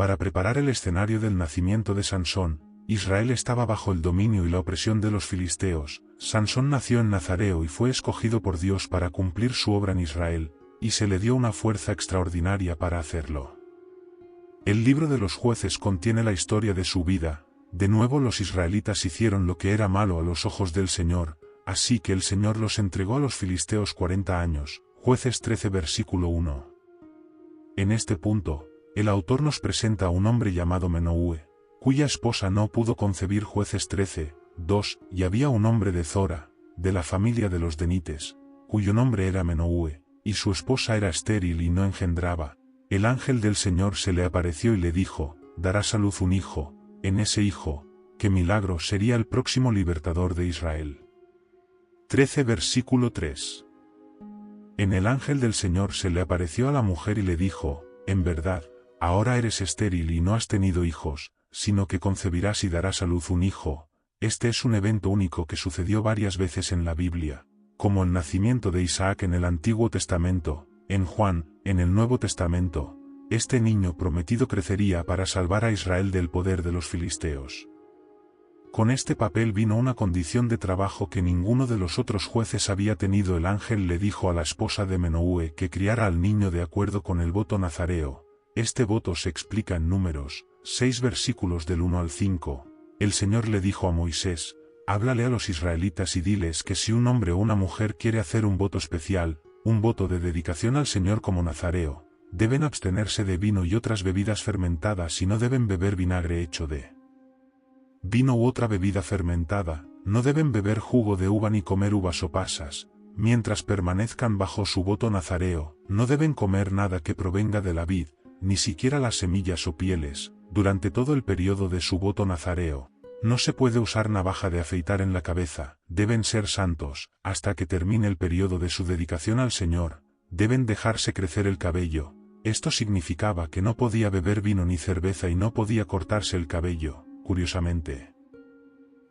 Para preparar el escenario del nacimiento de Sansón, Israel estaba bajo el dominio y la opresión de los filisteos. Sansón nació en Nazareo y fue escogido por Dios para cumplir su obra en Israel, y se le dio una fuerza extraordinaria para hacerlo. El libro de los Jueces contiene la historia de su vida. De nuevo los israelitas hicieron lo que era malo a los ojos del Señor, así que el Señor los entregó a los filisteos 40 años. Jueces 13 versículo 1. En este punto, el autor nos presenta a un hombre llamado Menúe, cuya esposa no pudo concebir. Jueces 13, 2, y había un hombre de Zora, de la familia de los Denites, cuyo nombre era Menúe, y su esposa era estéril y no engendraba. El ángel del Señor se le apareció y le dijo, darás a luz un hijo, en ese hijo, que milagro sería el próximo libertador de Israel. 13 versículo 3. En el ángel del Señor se le apareció a la mujer y le dijo, en verdad, ahora eres estéril y no has tenido hijos, sino que concebirás y darás a luz un hijo. Este es un evento único que sucedió varias veces en la Biblia, como el nacimiento de Isaac en el Antiguo Testamento. En Juan, en el Nuevo Testamento, este niño prometido crecería para salvar a Israel del poder de los filisteos. Con este papel vino una condición de trabajo que ninguno de los otros jueces había tenido. El ángel le dijo a la esposa de Menúe que criara al niño de acuerdo con el voto nazareo. Este voto se explica en Números 6 versículos del 1 al 5. El Señor le dijo a Moisés, háblale a los israelitas y diles que si un hombre o una mujer quiere hacer un voto especial, un voto de dedicación al Señor como nazareo, deben abstenerse de vino y otras bebidas fermentadas y no deben beber vinagre hecho de vino u otra bebida fermentada, no deben beber jugo de uva ni comer uvas o pasas, mientras permanezcan bajo su voto nazareo, no deben comer nada que provenga de la vid, ni siquiera las semillas o pieles, durante todo el periodo de su voto nazareo. No se puede usar navaja de afeitar en la cabeza, deben ser santos, hasta que termine el periodo de su dedicación al Señor, deben dejarse crecer el cabello. Esto significaba que no podía beber vino ni cerveza y no podía cortarse el cabello. Curiosamente,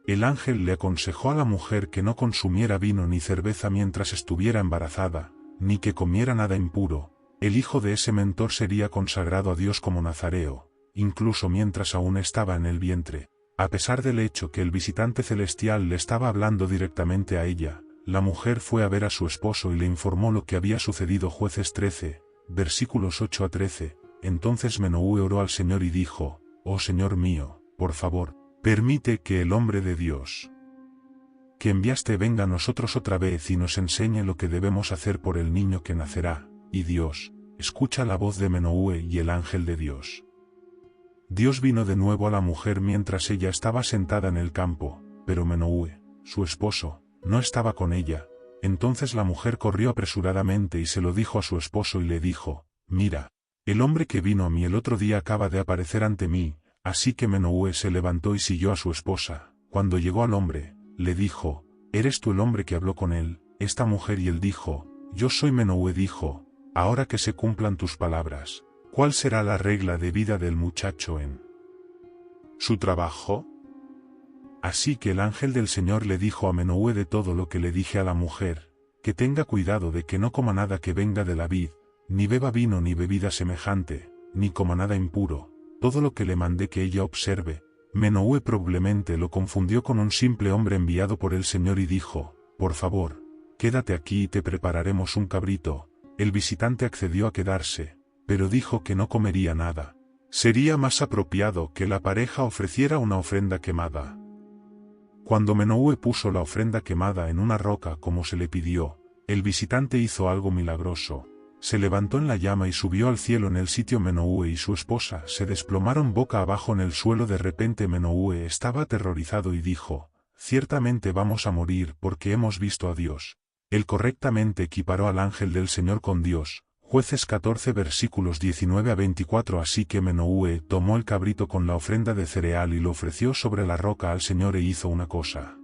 el ángel le aconsejó a la mujer que no consumiera vino ni cerveza mientras estuviera embarazada, ni que comiera nada impuro. El hijo de ese mentor sería consagrado a Dios como nazareo, incluso mientras aún estaba en el vientre. A pesar del hecho que el visitante celestial le estaba hablando directamente a ella, la mujer fue a ver a su esposo y le informó lo que había sucedido. Jueces 13, versículos 8 a 13. Entonces Menúe oró al Señor y dijo, oh Señor mío, por favor, permite que el hombre de Dios que enviaste venga a nosotros otra vez y nos enseñe lo que debemos hacer por el niño que nacerá. Y Dios escucha la voz de Menúe y el ángel de Dios. Dios vino de nuevo a la mujer mientras ella estaba sentada en el campo, pero Menúe, su esposo, no estaba con ella. Entonces la mujer corrió apresuradamente y se lo dijo a su esposo y le dijo, mira, el hombre que vino a mí el otro día acaba de aparecer ante mí. Así que Menúe se levantó y siguió a su esposa. Cuando llegó al hombre, le dijo, ¿eres tú el hombre que habló con él, esta mujer? Y él dijo, yo soy. Menúe dijo, ahora que se cumplan tus palabras, ¿cuál será la regla de vida del muchacho en su trabajo? Así que el ángel del Señor le dijo a Menúe de todo lo que le dije a la mujer, que tenga cuidado de que no coma nada que venga de la vid, ni beba vino ni bebida semejante, ni coma nada impuro, todo lo que le mandé que ella observe. Menúe probablemente lo confundió con un simple hombre enviado por el Señor y dijo, por favor, quédate aquí y te prepararemos un cabrito. El visitante accedió a quedarse, pero dijo que no comería nada. Sería más apropiado que la pareja ofreciera una ofrenda quemada. Cuando Menúe puso la ofrenda quemada en una roca como se le pidió, el visitante hizo algo milagroso. Se levantó en la llama y subió al cielo. En el sitio Menúe y su esposa se desplomaron boca abajo en el suelo. De repente Menúe estaba aterrorizado y dijo, ciertamente vamos a morir porque hemos visto a Dios. Él correctamente equiparó al ángel del Señor con Dios. Jueces 14 versículos 19 a 24. Así que Menúe tomó el cabrito con la ofrenda de cereal y lo ofreció sobre la roca al Señor e hizo una cosa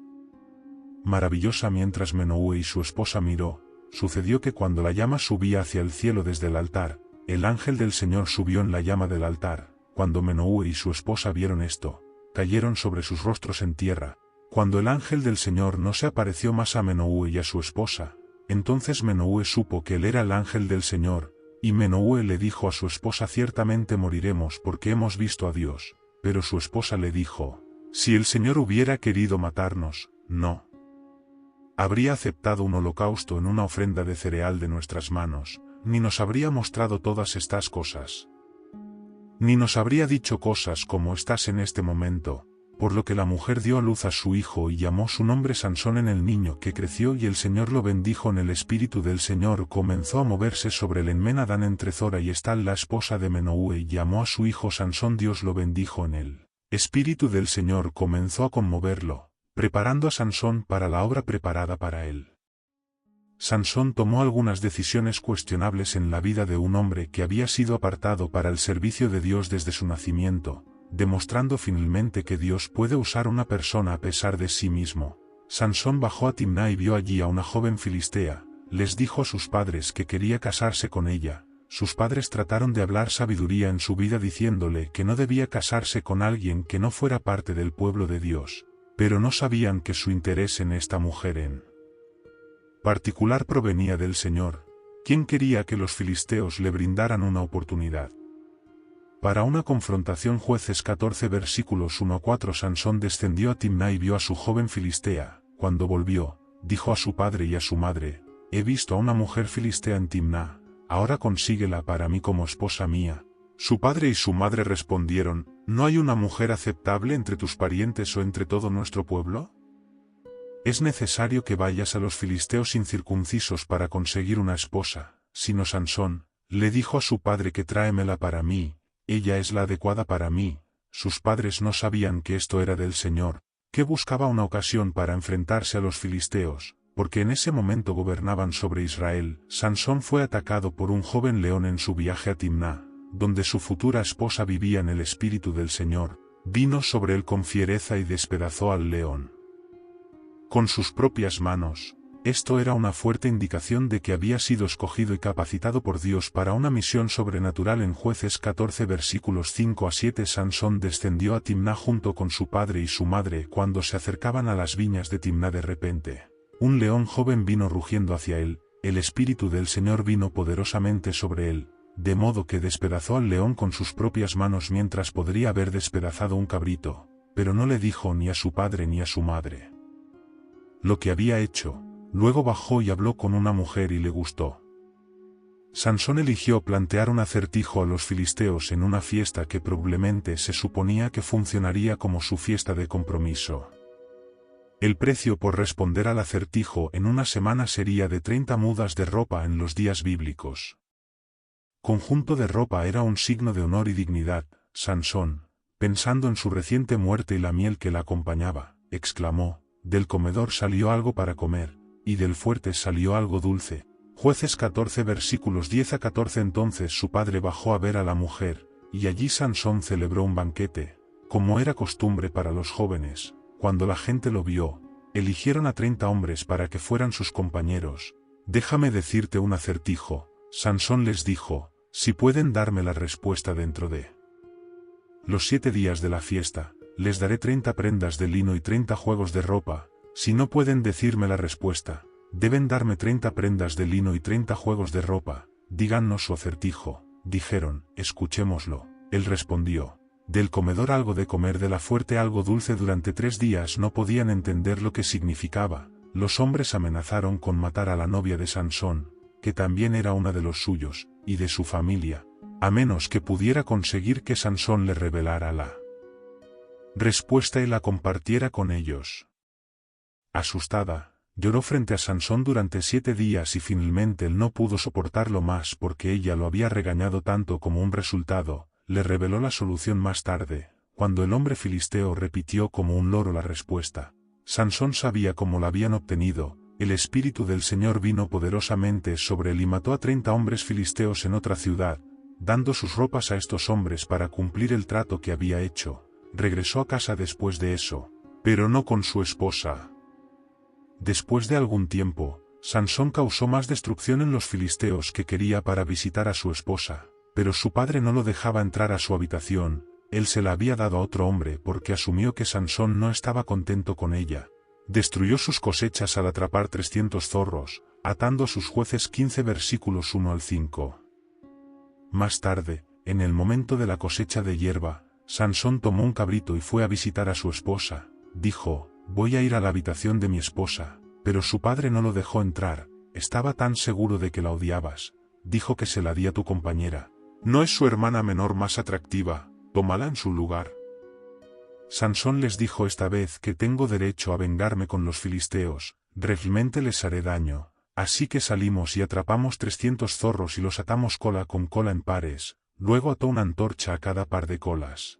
maravillosa. Mientras Menúe y su esposa miró, sucedió que cuando la llama subía hacia el cielo desde el altar, el ángel del Señor subió en la llama del altar. Cuando Menúe y su esposa vieron esto, cayeron sobre sus rostros en tierra. Cuando el ángel del Señor no se apareció más a Menúe y a su esposa, entonces Menúe supo que él era el ángel del Señor. Y Menúe le dijo a su esposa: ciertamente moriremos porque hemos visto a Dios. Pero su esposa le dijo: si el Señor hubiera querido matarnos, no habría aceptado un holocausto en una ofrenda de cereal de nuestras manos, ni nos habría mostrado todas estas cosas. Ni nos habría dicho cosas como estás en este momento. Por lo que la mujer dio a luz a su hijo y llamó su nombre Sansón. En el niño que creció y el Señor lo bendijo en el espíritu del Señor comenzó a moverse sobre él. En Adán entre Zora y Estal la esposa de Menúe y llamó a su hijo Sansón. Dios lo bendijo en él. Espíritu del Señor comenzó a conmoverlo, preparando a Sansón para la obra preparada para él. Sansón tomó algunas decisiones cuestionables en la vida de un hombre que había sido apartado para el servicio de Dios desde su nacimiento, demostrando finalmente que Dios puede usar una persona a pesar de sí mismo. Sansón bajó a Timná y vio allí a una joven filistea. Les dijo a sus padres que quería casarse con ella. Sus padres trataron de hablar sabiduría en su vida diciéndole que no debía casarse con alguien que no fuera parte del pueblo de Dios, pero no sabían que su interés en esta mujer en particular provenía del Señor, quien quería que los filisteos le brindaran una oportunidad. Para una confrontación. Jueces 14 versículos 1 a 4. Sansón descendió a Timná y vio a su joven filistea. Cuando volvió, dijo a su padre y a su madre: he visto a una mujer filistea en Timná, ahora consíguela para mí como esposa mía. Su padre y su madre respondieron: ¿no hay una mujer aceptable entre tus parientes o entre todo nuestro pueblo? Es necesario que vayas a los filisteos incircuncisos para conseguir una esposa. Sino Sansón le dijo a su padre: que tráemela para mí. Ella es la adecuada para mí. Sus padres no sabían que esto era del Señor, que buscaba una ocasión para enfrentarse a los filisteos, porque en ese momento gobernaban sobre Israel. Sansón fue atacado por un joven león en su viaje a Timná, donde su futura esposa vivía. En el espíritu del Señor vino sobre él con fiereza y despedazó al león con sus propias manos. Esto era una fuerte indicación de que había sido escogido y capacitado por Dios para una misión sobrenatural. En Jueces 14 versículos 5 a 7. Sansón descendió a Timná junto con su padre y su madre. Cuando se acercaban a las viñas de Timná, de repente, un león joven vino rugiendo hacia él. El espíritu del Señor vino poderosamente sobre él, de modo que despedazó al león con sus propias manos mientras podría haber despedazado un cabrito, pero no le dijo ni a su padre ni a su madre lo que había hecho. Luego bajó y habló con una mujer y le gustó. Sansón eligió plantear un acertijo a los filisteos en una fiesta que probablemente se suponía que funcionaría como su fiesta de compromiso. El precio por responder al acertijo en una semana sería de 30 mudas de ropa en los días bíblicos. Conjunto de ropa era un signo de honor y dignidad. Sansón, pensando en su reciente muerte y la miel que la acompañaba, exclamó: del comedor salió algo para comer, y del fuerte salió algo dulce. Jueces 14 versículos 10 a 14. Entonces su padre bajó a ver a la mujer, y allí Sansón celebró un banquete, como era costumbre para los jóvenes. Cuando la gente lo vio, eligieron a 30 hombres para que fueran sus compañeros. Déjame decirte un acertijo. Sansón les dijo: si pueden darme la respuesta dentro de los 7 días de la fiesta, les daré 30 prendas de lino y 30 juegos de ropa. Si no pueden decirme la respuesta, deben darme 30 prendas de lino y 30 juegos de ropa. Díganos su acertijo. Dijeron: escuchémoslo. Él respondió: del comedor algo de comer, de la fuerte algo dulce. Durante 3 días no podían entender lo que significaba. Los hombres amenazaron con matar a la novia de Sansón, que también era una de los suyos, y de su familia, a menos que pudiera conseguir que Sansón le revelara la respuesta y la compartiera con ellos. Asustada, lloró frente a Sansón durante 7 días y finalmente él no pudo soportarlo más porque ella lo había regañado tanto. Como un resultado, le reveló la solución más tarde, cuando el hombre filisteo repitió como un loro la respuesta. Sansón sabía cómo la habían obtenido. El espíritu del Señor vino poderosamente sobre él y mató a 30 hombres filisteos en otra ciudad, dando sus ropas a estos hombres para cumplir el trato que había hecho. Regresó a casa después de eso, pero no con su esposa. Después de algún tiempo, Sansón causó más destrucción en los filisteos que quería para visitar a su esposa, pero su padre no lo dejaba entrar a su habitación. Él se la había dado a otro hombre porque asumió que Sansón no estaba contento con ella. Destruyó sus cosechas al atrapar 300 zorros, atando a sus jueces 15 versículos 1 al 5. Más tarde, en el momento de la cosecha de hierba, Sansón tomó un cabrito y fue a visitar a su esposa. Dijo, voy a ir a la habitación de mi esposa, pero su padre no lo dejó entrar, estaba tan seguro de que la odiabas. Dijo que se la di a tu compañera. ¿No es su hermana menor más atractiva? Tómala en su lugar. Sansón les dijo esta vez que tengo derecho a vengarme con los filisteos, realmente les haré daño. Así que salimos y atrapamos 300 zorros y los atamos cola con cola en pares, luego ató una antorcha a cada par de colas.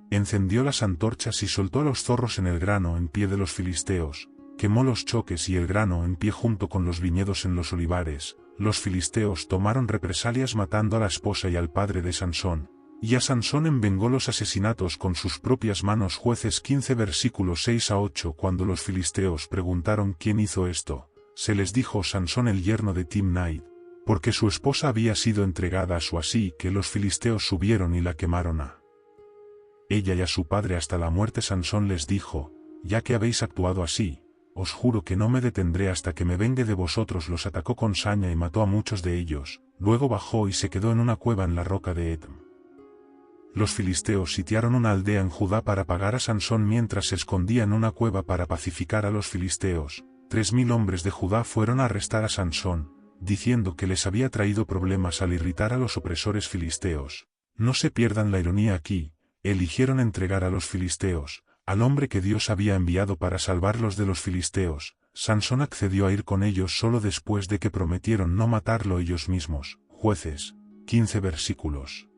Encendió las antorchas y soltó a los zorros en el grano en pie de los filisteos, quemó los choques y el grano en pie junto con los viñedos en los olivares. Los filisteos tomaron represalias matando a la esposa y al padre de Sansón, y a Sansón envengó los asesinatos con sus propias manos. Jueces 15 versículos 6 a 8. Cuando los filisteos preguntaron quién hizo esto, se les dijo Sansón el yerno de Timnait, porque su esposa había sido entregada a su así que los filisteos subieron y la quemaron a ella y a su padre hasta la muerte. Sansón les dijo, ya que habéis actuado así, os juro que no me detendré hasta que me vengue de vosotros. Los atacó con saña y mató a muchos de ellos, luego bajó y se quedó en una cueva en la roca de Etm. Los filisteos sitiaron una aldea en Judá para pagar a Sansón mientras se escondía en una cueva para pacificar a los filisteos. 3000 hombres de Judá fueron a arrestar a Sansón, diciendo que les había traído problemas al irritar a los opresores filisteos. No se pierdan la ironía aquí, eligieron entregar a los filisteos, al hombre que Dios había enviado para salvarlos de los filisteos. Sansón accedió a ir con ellos solo después de que prometieron no matarlo ellos mismos. Jueces 15 versículos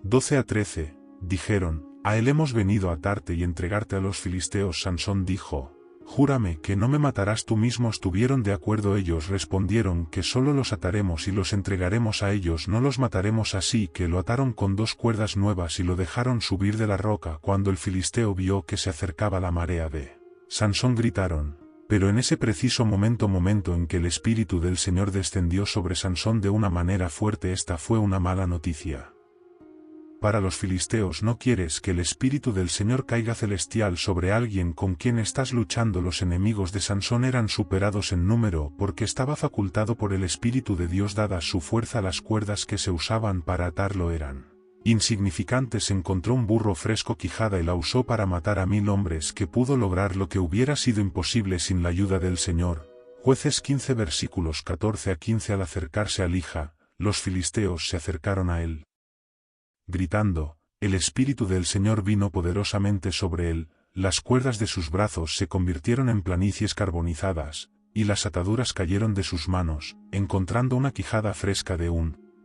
12 a 13, dijeron, a él hemos venido a atarte y entregarte a los filisteos. Sansón dijo, júrame que no me matarás tú mismo. Estuvieron de acuerdo. Ellos respondieron que solo los ataremos y los entregaremos a ellos, no los mataremos. Así que lo ataron con 2 cuerdas nuevas y lo dejaron subir de la roca. Cuando el filisteo vio que se acercaba la marea de Sansón, gritaron. Pero en ese preciso momento en que el Espíritu del Señor descendió sobre Sansón de una manera fuerte, esta fue una mala noticia para los filisteos. No quieres que el Espíritu del Señor caiga celestial sobre alguien con quien estás luchando. Los enemigos de Sansón eran superados en número porque estaba facultado por el Espíritu de Dios. Dada su fuerza, las cuerdas que se usaban para atarlo eran insignificantes. Encontró un burro fresco quijada y la usó para matar a 1000 hombres, que pudo lograr lo que hubiera sido imposible sin la ayuda del Señor. Jueces 15 versículos 14 a 15. Al acercarse a Lija, los filisteos se acercaron a él, gritando, el Espíritu del Señor vino poderosamente sobre él, las cuerdas de sus brazos se convirtieron en planicies carbonizadas, y las ataduras cayeron de sus manos. Encontrando una quijada fresca de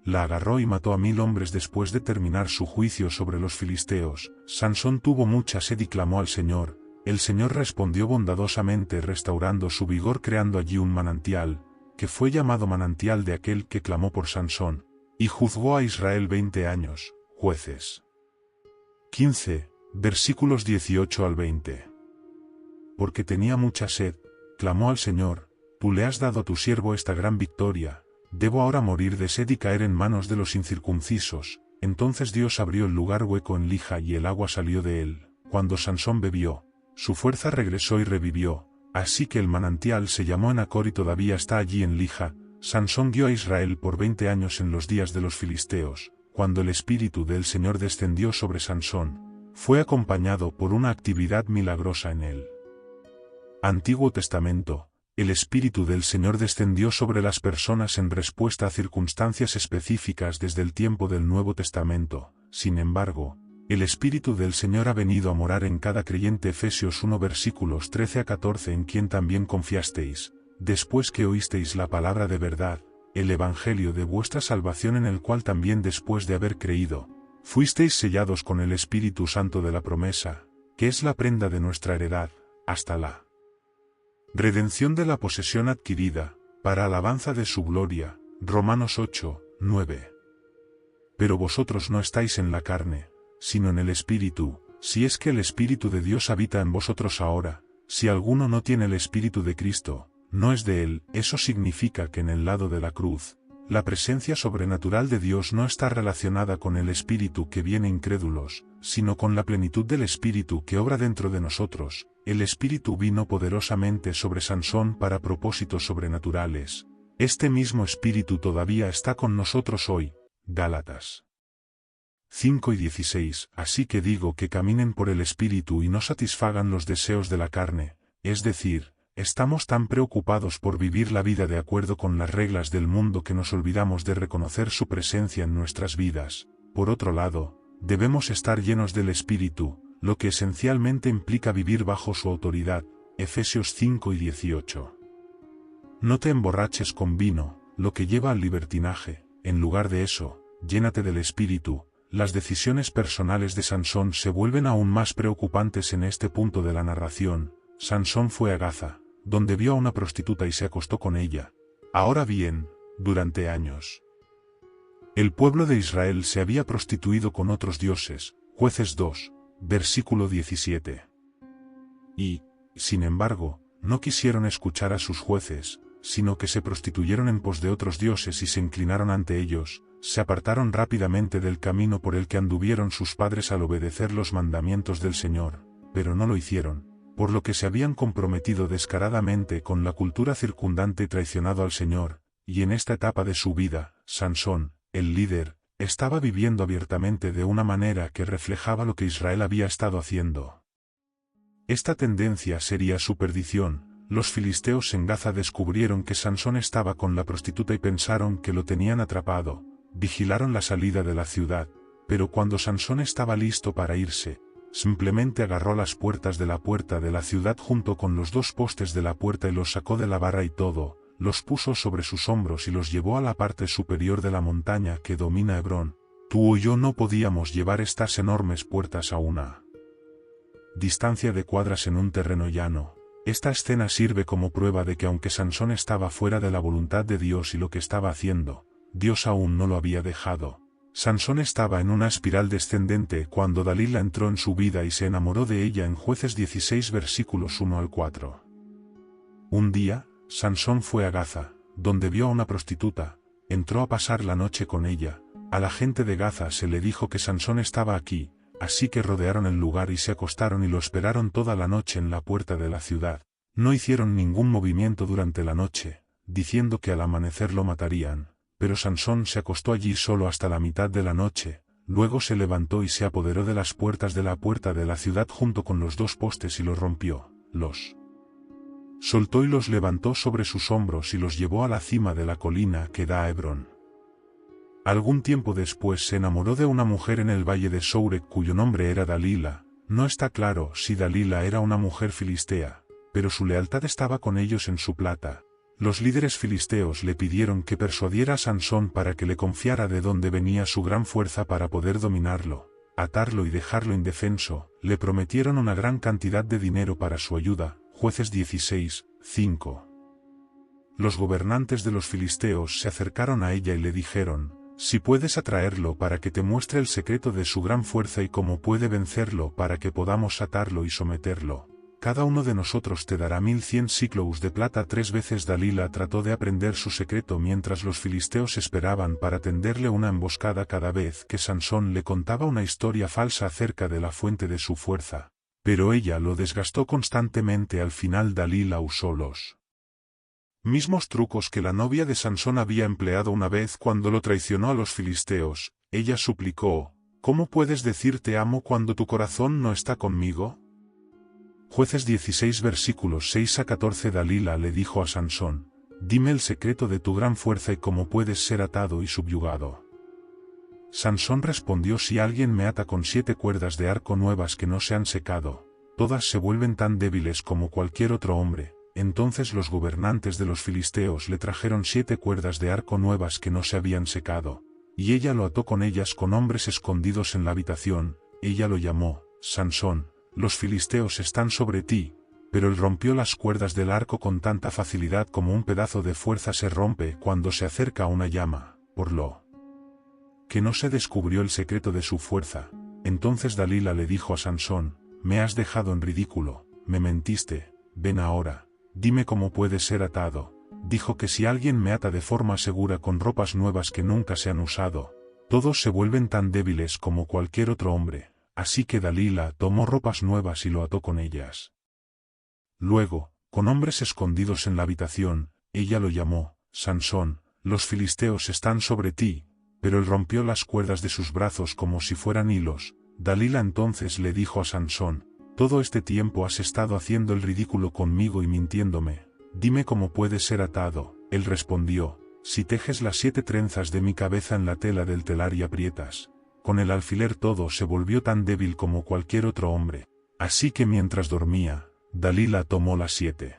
la agarró y mató a 1000 hombres. Después de terminar su juicio sobre los filisteos, Sansón tuvo mucha sed y clamó al Señor. El Señor respondió bondadosamente, restaurando su vigor, creando allí un manantial, que fue llamado manantial de aquel que clamó por Sansón, y juzgó a Israel 20 años. Jueces 15, versículos 18 al 20. Porque tenía mucha sed, clamó al Señor, tú le has dado a tu siervo esta gran victoria, debo ahora morir de sed y caer en manos de los incircuncisos. Entonces Dios abrió el lugar hueco en Lija y el agua salió de él. Cuando Sansón bebió, su fuerza regresó y revivió, así que el manantial se llamó Enacor y todavía está allí en Lija. Sansón guió a Israel por 20 años en los días de los filisteos. Cuando el Espíritu del Señor descendió sobre Sansón, fue acompañado por una actividad milagrosa en el Antiguo Testamento. El Espíritu del Señor descendió sobre las personas en respuesta a circunstancias específicas desde el tiempo del Nuevo Testamento. Sin embargo, el Espíritu del Señor ha venido a morar en cada creyente. Efesios 1 versículos 13 a 14. En quien también confiasteis, después que oísteis la palabra de verdad, el Evangelio de vuestra salvación, en el cual también después de haber creído, fuisteis sellados con el Espíritu Santo de la promesa, que es la prenda de nuestra heredad, hasta la redención de la posesión adquirida, para alabanza de su gloria. Romanos 8, 9. Pero vosotros no estáis en la carne, sino en el Espíritu, si es que el Espíritu de Dios habita en vosotros ahora. Si alguno no tiene el Espíritu de Cristo, no es de él. Eso significa que en el lado de la cruz, la presencia sobrenatural de Dios no está relacionada con el Espíritu que viene incrédulos, sino con la plenitud del Espíritu que obra dentro de nosotros. El Espíritu vino poderosamente sobre Sansón para propósitos sobrenaturales. Este mismo Espíritu todavía está con nosotros hoy. Gálatas 5:16. Así que digo que caminen por el Espíritu y no satisfagan los deseos de la carne, es decir, estamos tan preocupados por vivir la vida de acuerdo con las reglas del mundo que nos olvidamos de reconocer su presencia en nuestras vidas. Por otro lado, debemos estar llenos del Espíritu, lo que esencialmente implica vivir bajo su autoridad. Efesios 5:18. No te emborraches con vino, lo que lleva al libertinaje, en lugar de eso, llénate del Espíritu. Las decisiones personales de Sansón se vuelven aún más preocupantes en este punto de la narración. Sansón fue a Gaza, donde vio a una prostituta y se acostó con ella. Ahora bien, durante años, el pueblo de Israel se había prostituido con otros dioses. Jueces 2, versículo 17. Y, sin embargo, no quisieron escuchar a sus jueces, sino que se prostituyeron en pos de otros dioses y se inclinaron ante ellos. Se apartaron rápidamente del camino por el que anduvieron sus padres al obedecer los mandamientos del Señor, pero no lo hicieron, por lo que se habían comprometido descaradamente con la cultura circundante y traicionado al Señor, y en esta etapa de su vida, Sansón, el líder, estaba viviendo abiertamente de una manera que reflejaba lo que Israel había estado haciendo. Esta tendencia sería su perdición. Los filisteos en Gaza descubrieron que Sansón estaba con la prostituta y pensaron que lo tenían atrapado. Vigilaron la salida de la ciudad, pero cuando Sansón estaba listo para irse, simplemente agarró las puertas de la ciudad junto con los dos postes de la puerta y los sacó de la barra y todo, los puso sobre sus hombros y los llevó a la parte superior de la montaña que domina Hebrón. Tú o yo no podíamos llevar estas enormes puertas a una distancia de cuadras en un terreno llano. Esta escena sirve como prueba de que aunque Sansón estaba fuera de la voluntad de Dios y lo que estaba haciendo, Dios aún no lo había dejado. Sansón estaba en una espiral descendente cuando Dalila entró en su vida y se enamoró de ella en Jueces 16 versículos 1 al 4. Un día, Sansón fue a Gaza, donde vio a una prostituta, entró a pasar la noche con ella. A la gente de Gaza se le dijo que Sansón estaba aquí, así que rodearon el lugar y se acostaron y lo esperaron toda la noche en la puerta de la ciudad. No hicieron ningún movimiento durante la noche, diciendo que al amanecer lo matarían. Pero Sansón se acostó allí solo hasta la mitad de la noche, luego se levantó y se apoderó de las puertas de la puerta de la ciudad junto con los dos postes y los rompió, los soltó y los levantó sobre sus hombros y los llevó a la cima de la colina que da a Hebrón. Algún tiempo después se enamoró de una mujer en el valle de Sourek cuyo nombre era Dalila. No está claro si Dalila era una mujer filistea, pero su lealtad estaba con ellos en su plata. Los líderes filisteos le pidieron que persuadiera a Sansón para que le confiara de dónde venía su gran fuerza para poder dominarlo, atarlo y dejarlo indefenso. Le prometieron una gran cantidad de dinero para su ayuda. Jueces 16, 5. Los gobernantes de los filisteos se acercaron a ella y le dijeron: si puedes atraerlo para que te muestre el secreto de su gran fuerza y cómo puede vencerlo para que podamos atarlo y someterlo, cada uno de nosotros te dará 1100 siclos de plata. 3 veces Dalila trató de aprender su secreto mientras los filisteos esperaban para tenderle una emboscada cada vez que Sansón le contaba una historia falsa acerca de la fuente de su fuerza. Pero ella lo desgastó constantemente. Al final Dalila usó los mismos trucos que la novia de Sansón había empleado una vez cuando lo traicionó a los filisteos. Ella suplicó: ¿cómo puedes decir te amo cuando tu corazón no está conmigo? Jueces 16 versículos 6 a 14. Dalila le dijo a Sansón: dime el secreto de tu gran fuerza y cómo puedes ser atado y subyugado. Sansón respondió: si alguien me ata con 7 cuerdas de arco nuevas que no se han secado, todas se vuelven tan débiles como cualquier otro hombre. Entonces los gobernantes de los filisteos le trajeron 7 cuerdas de arco nuevas que no se habían secado, y ella lo ató con ellas con hombres escondidos en la habitación. Ella lo llamó: Sansón, los filisteos están sobre ti. Pero él rompió las cuerdas del arco con tanta facilidad como un pedazo de fuerza se rompe cuando se acerca a una llama, por lo que no se descubrió el secreto de su fuerza. Entonces Dalila le dijo a Sansón: me has dejado en ridículo, me mentiste, ven ahora, dime cómo puedes ser atado. Dijo que si alguien me ata de forma segura con ropas nuevas que nunca se han usado, todos se vuelven tan débiles como cualquier otro hombre. Así que Dalila tomó ropas nuevas y lo ató con ellas. Luego, con hombres escondidos en la habitación, ella lo llamó: Sansón, los filisteos están sobre ti. pero él rompió las cuerdas de sus brazos como si fueran hilos. Dalila entonces le dijo a Sansón: «Todo este tiempo has estado haciendo el ridículo conmigo y mintiéndome. Dime cómo puedes ser atado». Él respondió: «Si tejes las 7 trenzas de mi cabeza en la tela del telar y aprietas con el alfiler todo se volvió tan débil como cualquier otro hombre». Así que mientras dormía, Dalila tomó las 7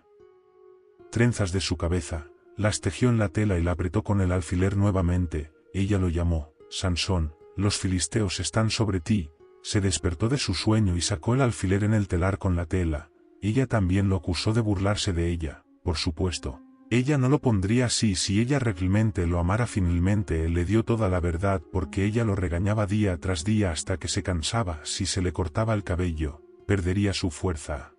trenzas de su cabeza, las tejió en la tela y la apretó con el alfiler nuevamente. Ella lo llamó: «Sansón, los filisteos están sobre ti». Se despertó de su sueño y sacó el alfiler en el telar con la tela. Ella también lo acusó de burlarse de ella. Por supuesto, ella no lo pondría así si ella realmente lo amara. Finalmente él le dio toda la verdad porque ella lo regañaba día tras día hasta que se cansaba. Si se le cortaba el cabello, perdería su fuerza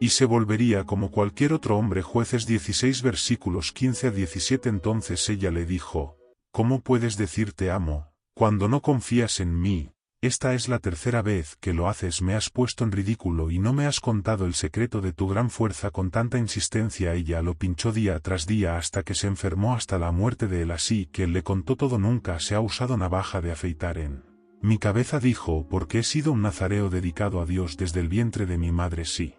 y se volvería como cualquier otro hombre. Jueces 16 versículos 15 a 17. Entonces ella le dijo: «¿Cómo puedes decir te amo, cuando no confías en mí? Esta es la tercera vez que lo haces. Me has puesto en ridículo y no me has contado el secreto de tu gran fuerza». Con tanta insistencia ella lo pinchó día tras día hasta que se enfermó hasta la muerte de él. Así que él le contó todo. «Nunca se ha usado navaja de afeitar en mi cabeza», dijo, «porque he sido un nazareo dedicado a Dios desde el vientre de mi madre. Si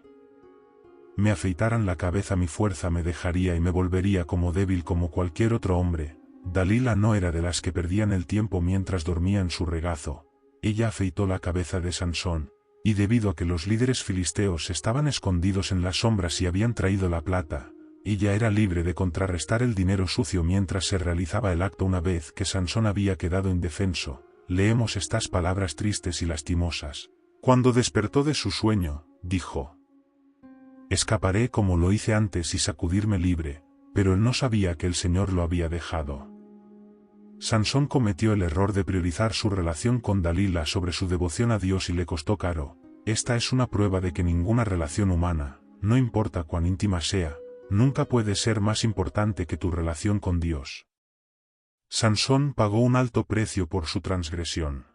me afeitaran la cabeza mi fuerza me dejaría y me volvería como débil como cualquier otro hombre». Dalila no era de las que perdían el tiempo mientras dormía en su regazo. Ella afeitó la cabeza de Sansón, y debido a que los líderes filisteos estaban escondidos en las sombras y habían traído la plata, ella era libre de contrarrestar el dinero sucio mientras se realizaba el acto. Una vez que Sansón había quedado indefenso, leemos estas palabras tristes y lastimosas. Cuando despertó de su sueño, dijo: «Escaparé como lo hice antes y sacudirme libre», pero él no sabía que el Señor lo había dejado. Sansón cometió el error de priorizar su relación con Dalila sobre su devoción a Dios y le costó caro. Esta es una prueba de que ninguna relación humana, no importa cuán íntima sea, nunca puede ser más importante que tu relación con Dios. Sansón pagó un alto precio por su transgresión.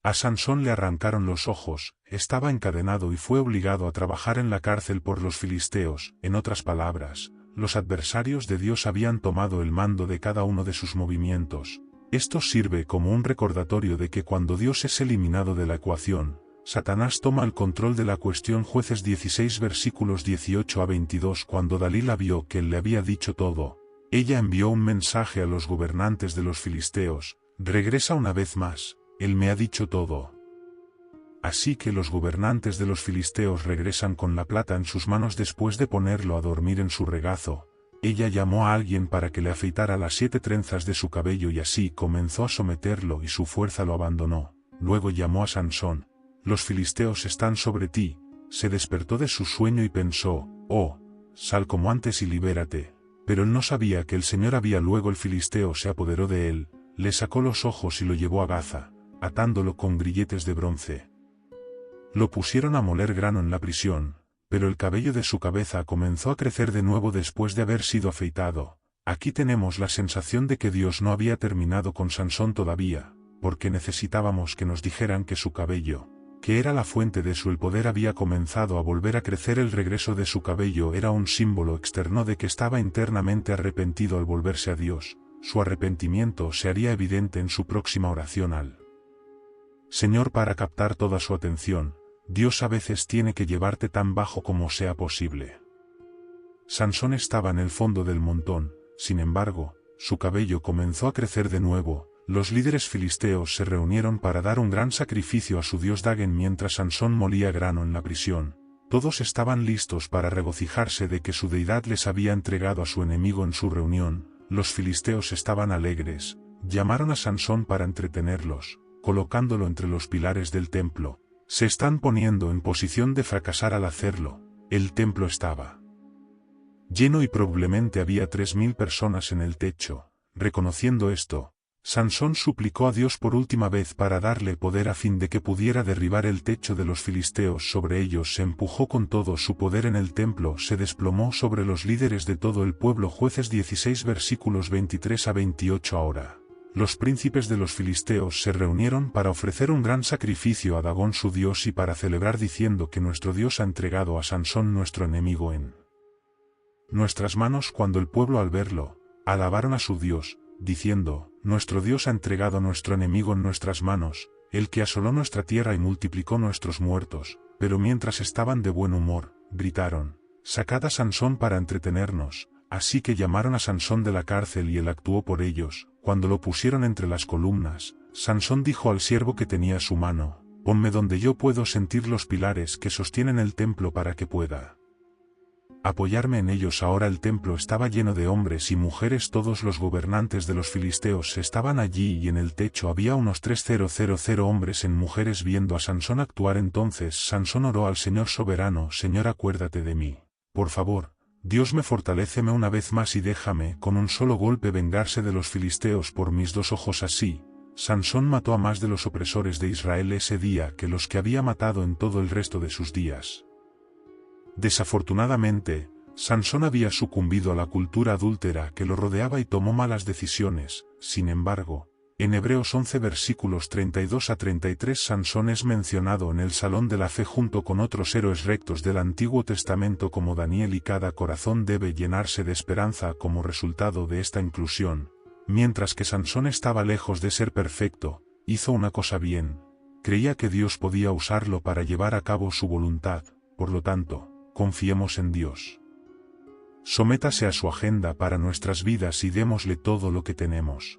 A Sansón le arrancaron los ojos, estaba encadenado y fue obligado a trabajar en la cárcel por los filisteos. En otras palabras, los adversarios de Dios habían tomado el mando de cada uno de sus movimientos. Esto sirve como un recordatorio de que cuando Dios es eliminado de la ecuación, Satanás toma el control de la cuestión. Jueces 16 versículos 18 a 22. Cuando Dalila vio que él le había dicho todo, ella envió un mensaje a los gobernantes de los filisteos: «Regresa una vez más, él me ha dicho todo». Así que los gobernantes de los filisteos regresan con la plata en sus manos después de ponerlo a dormir en su regazo. Ella llamó a alguien para que le afeitara las 7 trenzas de su cabello y así comenzó a someterlo y su fuerza lo abandonó. Luego llamó a Sansón: «Los filisteos están sobre ti». Se despertó de su sueño y pensó: «Oh, sal como antes y libérate». Pero él no sabía que el Señor había. Luego el filisteo se apoderó de él, le sacó los ojos y lo llevó a Gaza, atándolo con grilletes de bronce. Lo pusieron a moler grano en la prisión, pero el cabello de su cabeza comenzó a crecer de nuevo después de haber sido afeitado. Aquí tenemos la sensación de que Dios no había terminado con Sansón todavía, porque necesitábamos que nos dijeran que su cabello, que era la fuente de su el poder, había comenzado a volver a crecer. El regreso de su cabello era un símbolo externo de que estaba internamente arrepentido al volverse a Dios. Su arrepentimiento se haría evidente en su próxima oración al Señor para captar toda su atención. Dios a veces tiene que llevarte tan bajo como sea posible. Sansón estaba en el fondo del montón, sin embargo, su cabello comenzó a crecer de nuevo. Los líderes filisteos se reunieron para dar un gran sacrificio a su dios Dagon mientras Sansón molía grano en la prisión. Todos estaban listos para regocijarse de que su deidad les había entregado a su enemigo en su reunión. Los filisteos estaban alegres, llamaron a Sansón para entretenerlos, colocándolo entre los pilares del templo. Se están poniendo en posición de fracasar al hacerlo. El templo estaba lleno y probablemente había 3000 personas en el techo. Reconociendo esto, Sansón suplicó a Dios por última vez para darle poder a fin de que pudiera derribar el techo de los filisteos sobre ellos. Se empujó con todo su poder en el templo, se desplomó sobre los líderes de todo el pueblo. Jueces 16 versículos 23 a 28. Ahora, los príncipes de los filisteos se reunieron para ofrecer un gran sacrificio a Dagón su dios y para celebrar diciendo que nuestro Dios ha entregado a Sansón nuestro enemigo en nuestras manos. Cuando el pueblo al verlo, alabaron a su Dios, diciendo: nuestro Dios ha entregado a nuestro enemigo en nuestras manos, el que asoló nuestra tierra y multiplicó nuestros muertos. Pero mientras estaban de buen humor, gritaron: «Sacad a Sansón para entretenernos». Así que llamaron a Sansón de la cárcel y él actuó por ellos. Cuando lo pusieron entre las columnas, Sansón dijo al siervo que tenía su mano: «Ponme donde yo puedo sentir los pilares que sostienen el templo para que pueda apoyarme en ellos». Ahora el templo estaba lleno de hombres y mujeres. Todos los gobernantes de los filisteos estaban allí y en el techo había unos 3,000 hombres en mujeres viendo a Sansón actuar. Entonces Sansón oró al Señor soberano: «Señor, acuérdate de mí. Por favor, Dios me fortaléceme una vez más y déjame con un solo golpe vengarse de los filisteos por mis dos ojos». Así, Sansón mató a más de los opresores de Israel ese día que los que había matado en todo el resto de sus días. Desafortunadamente, Sansón había sucumbido a la cultura adúltera que lo rodeaba y tomó malas decisiones. Sin embargo, en Hebreos 11 versículos 32 a 33 Sansón es mencionado en el Salón de la Fe junto con otros héroes rectos del Antiguo Testamento como Daniel, y cada corazón debe llenarse de esperanza como resultado de esta inclusión. Mientras que Sansón estaba lejos de ser perfecto, hizo una cosa bien: creía que Dios podía usarlo para llevar a cabo su voluntad. Por lo tanto, confiemos en Dios. Sométase a su agenda para nuestras vidas y démosle todo lo que tenemos.